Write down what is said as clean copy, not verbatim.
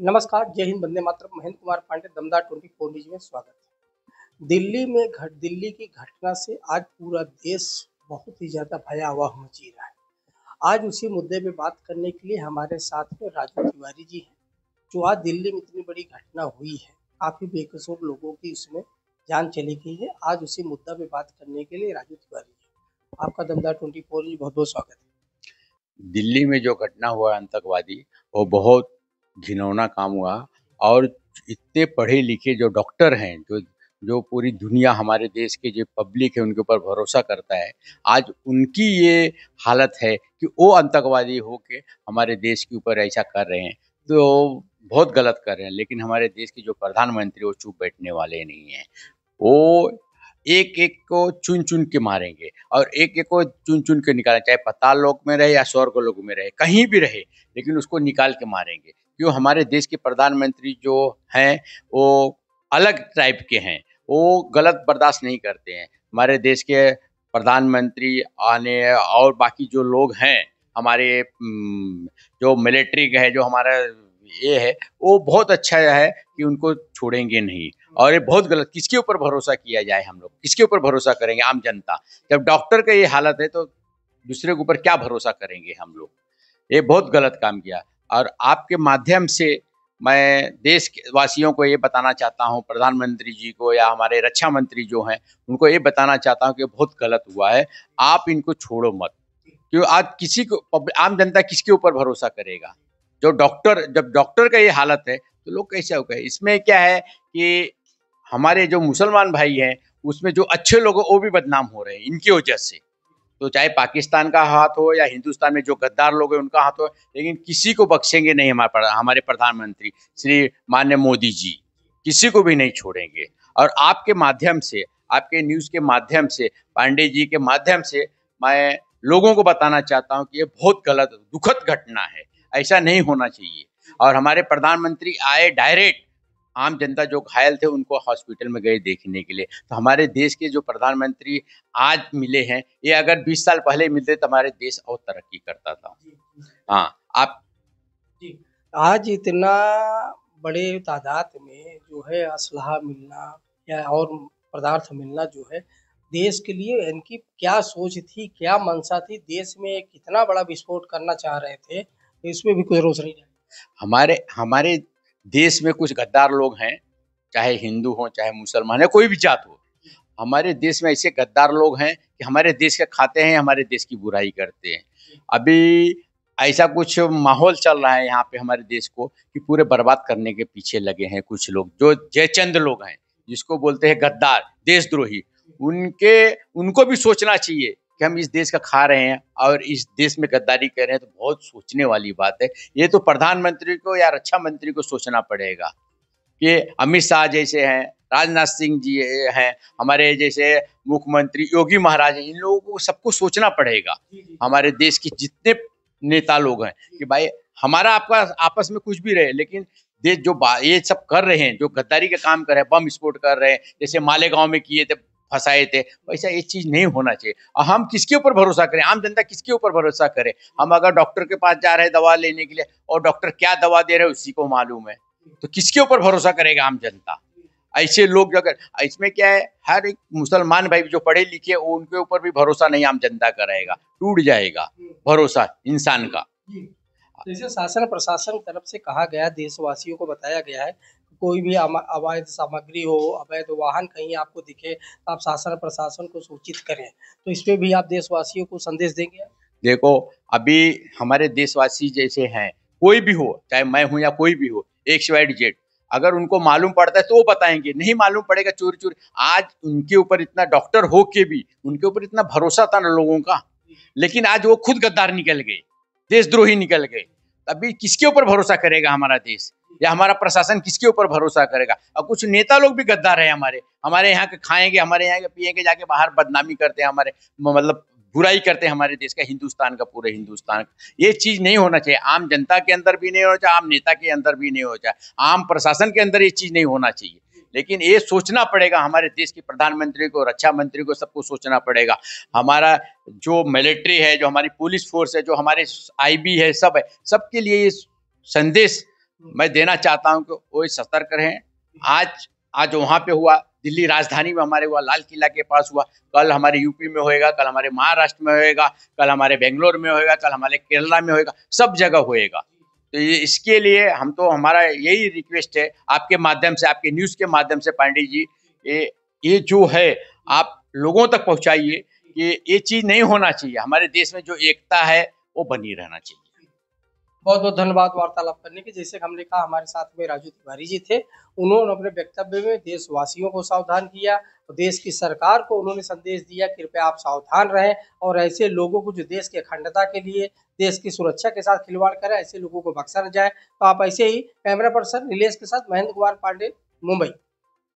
नमस्कार, जय हिंद, वंदे मातरम। महेंद्र कुमार पांडे, दमदार 24 न्यूज में स्वागत है। दिल्ली की घटना से आज पूरा देश बहुत ही ज़्यादा भयावह मची रहा है। आज उसी मुद्दे पे बात करने के लिए हमारे साथ में राजू तिवारी जी हैं, जो आज दिल्ली में इतनी बड़ी घटना हुई है, काफ़ी बेकसूर लोगों की उसमें जान चली गई है। आज उसी मुद्दा पे बात करने के लिए राजू तिवारी जी, आपका दमदार 24 न्यूज बहुत-बहुत स्वागत है। दिल्ली में जो घटना हुआ आतंकवादी, वो बहुत घिनौना काम हुआ। और इतने पढ़े लिखे जो डॉक्टर हैं, जो जो पूरी दुनिया, हमारे देश के जो पब्लिक है उनके ऊपर भरोसा करता है, आज उनकी ये हालत है कि वो आतंकवादी होके हमारे देश के ऊपर ऐसा कर रहे हैं, तो बहुत गलत कर रहे हैं। लेकिन हमारे देश के जो प्रधानमंत्री, वो चुप बैठने वाले नहीं हैं। वो एक-एक को चुन-चुन के मारेंगे और एक-एक को चुन-चुन के निकालेंगे, चाहे पाताल लोक में रहे या स्वर्ग लोक में रहे, कहीं भी रहे, लेकिन उसको निकाल के मारेंगे। क्यों? हमारे देश के प्रधानमंत्री जो हैं, वो अलग टाइप के हैं, वो गलत बर्दाश्त नहीं करते हैं। हमारे देश के प्रधानमंत्री आने और बाकी जो लोग हैं, हमारे जो मिलिट्री का है, जो हमारा ये है, वो बहुत अच्छा है कि उनको छोड़ेंगे नहीं। और ये बहुत गलत, किसके ऊपर भरोसा किया जाए? हम लोग किसके ऊपर भरोसा करेंगे? आम जनता। जब डॉक्टर का ये हालत है, तो दूसरे के ऊपर क्या भरोसा करेंगे हम लोग? ये बहुत गलत काम किया। और आपके माध्यम से मैं देश के वासियों को ये बताना चाहता हूँ, प्रधानमंत्री जी को या हमारे रक्षा मंत्री जो हैं, उनको ये बताना चाहता हूँ कि बहुत गलत हुआ है। आप इनको छोड़ो मत। क्यों? आज किसी को आम जनता किसके ऊपर भरोसा करेगा? जब डॉक्टर का ये हालत है, तो लोग कैसे हो गए? इसमें क्या है कि हमारे जो मुसलमान भाई हैं, उसमें जो अच्छे लोग हैं, वो भी बदनाम हो रहे हैं इनकी वजह से। तो चाहे पाकिस्तान का हाथ हो या हिंदुस्तान में जो गद्दार लोग हैं उनका हाथ हो, लेकिन किसी को बख्शेंगे नहीं। हमारे प्रधानमंत्री श्री माननीय मोदी जी किसी को भी नहीं छोड़ेंगे। और आपके माध्यम से, आपके न्यूज़ के माध्यम से, पांडे जी के माध्यम से मैं लोगों को बताना चाहता हूँ कि ये बहुत गलत, दुखद घटना है। ऐसा नहीं होना चाहिए। और हमारे प्रधानमंत्री आए डायरेक्ट, आम जनता जो घायल थे उनको हॉस्पिटल में गए देखने के लिए। तो हमारे देश के जो प्रधानमंत्री आज मिले हैं, ये अगर 20 साल पहले मिलते तो हमारे देश और तरक्की करता था। हाँ, आप जी, आज इतना बड़े तादाद में जो है असलहा मिलना या और पदार्थ मिलना जो है देश के लिए, इनकी क्या सोच थी, क्या मंशा थी, देश में कितना बड़ा विस्फोट करना चाह रहे थे, इसमें भी कुछ रोशनी डाली। हमारे हमारे देश में कुछ गद्दार लोग हैं, चाहे हिंदू हो, चाहे मुसलमान है, कोई भी जात हो। हमारे देश में ऐसे गद्दार लोग हैं कि हमारे देश के खाते हैं, हमारे देश की बुराई करते हैं। अभी ऐसा कुछ माहौल चल रहा है यहाँ पे हमारे देश को, कि पूरे बर्बाद करने के पीछे लगे हैं कुछ लोग, जो जयचंद लोग हैं, जिसको बोलते हैं गद्दार, देशद्रोही। उनके उनको भी सोचना चाहिए कि हम इस देश का खा रहे हैं और इस देश में गद्दारी कर रहे हैं, तो बहुत सोचने वाली बात है। ये तो प्रधानमंत्री को या रक्षा मंत्री को सोचना पड़ेगा। कि अमित शाह जैसे हैं, राजनाथ सिंह जी हैं, हमारे जैसे मुख्यमंत्री योगी महाराज हैं, इन लोगों को सबको सोचना पड़ेगा। हमारे देश के जितने नेता लोग हैं कि भाई, हमारा आपका आपस में कुछ भी रहे, लेकिन देश जो ये सब कर रहे हैं, जो गद्दारी का काम कर रहे हैं, बम विस्फोट कर रहे हैं, जैसे मालेगांव में किए थे, फंसाए थे, वैसा ये चीज नहीं होना चाहिए। और हम किसके ऊपर भरोसा करें? आम जनता किसके ऊपर भरोसा करे? हम अगर डॉक्टर के पास जा रहे हैं दवा लेने के लिए, और डॉक्टर क्या दवा दे रहे हैं उसी को मालूम है, तो किसके ऊपर भरोसा करेगा आम जनता? ऐसे लोग अगर, इसमें क्या है, हर एक मुसलमान भाई जो पढ़े लिखे, उनके ऊपर भी भरोसा नहीं आम जनता का रहेगा, टूट जाएगा भरोसा इंसान का। जैसे शासन प्रशासन की तरफ से कहा गया, देशवासियों को बताया गया है, कोई भी अवैध सामग्री हो, अवैध वाहन कहीं आपको दिखे, तो आप शासन प्रशासन को सूचित करें। तो इस पे भी आप देशवासियों को संदेश देंगे? देखो, अभी हमारे देशवासी जैसे हैं, कोई भी हो, चाहे मैं हूं या कोई भी हो, एक्स वाई जेड, अगर उनको मालूम पड़ता है तो वो बताएंगे, नहीं मालूम पड़ेगा चोरी चोरी। आज उनके ऊपर इतना, डॉक्टर हो के भी उनके ऊपर इतना भरोसा था ना लोगों का, लेकिन आज वो खुद गद्दार निकल गए, देशद्रोही निकल गए। अभी किसके ऊपर भरोसा करेगा हमारा देश, या हमारा प्रशासन किसके ऊपर भरोसा करेगा? और कुछ नेता लोग भी गद्दार हैं, हमारे यहाँ के खाएंगे, हमारे यहाँ के पिएंगे, जाके बाहर बदनामी करते हैं, हमारे मतलब बुराई करते हैं हमारे देश का, हिंदुस्तान का, पूरे हिंदुस्तान का। ये चीज नहीं होना चाहिए। आम जनता के अंदर भी नहीं होना चाहिए, आम नेता के अंदर भी नहीं होना चाहिए, आम प्रशासन के अंदर ये चीज नहीं होना चाहिए। लेकिन ये सोचना पड़ेगा हमारे देश के प्रधानमंत्री को, रक्षा मंत्री को, सबको सोचना पड़ेगा। हमारा जो मिलिट्री है, जो हमारी पुलिस फोर्स है, जो हमारे आईबी है, सब है, सबके लिए ये संदेश मैं देना चाहता हूं कि वो सतर्क रहें। आज वहां पे हुआ, दिल्ली राजधानी में हमारे हुआ, लाल किला के पास हुआ, कल हमारे यूपी में होएगा, कल हमारे महाराष्ट्र में होएगा, कल हमारे बेंगलोर में होएगा, कल हमारे केरला में होएगा, सब जगह होएगा। तो ये इसके लिए हम तो, हमारा यही रिक्वेस्ट है आपके माध्यम से, आपके न्यूज़ के माध्यम से पांडे जी, ये जो है आप लोगों तक पहुंचाइए कि ये चीज़ नहीं होना चाहिए। हमारे देश में जो एकता है वो बनी रहना चाहिए। बहुत बहुत धन्यवाद वार्तालाप करने के। जैसे हमने कहा, हमारे साथ में राजू तिवारी जी थे। उन्होंने अपने वक्तव्य में देशवासियों को सावधान किया और देश की सरकार को उन्होंने संदेश दिया, कृपया आप सावधान रहें और ऐसे लोगों को जो देश की अखंडता के लिए, देश की सुरक्षा के साथ खिलवाड़ करें, ऐसे लोगों को बख्शा न जाए। तो आप ऐसे ही कैमरा पर्सन नीलेश के साथ महेंद्र कुमार पांडे, मुंबई।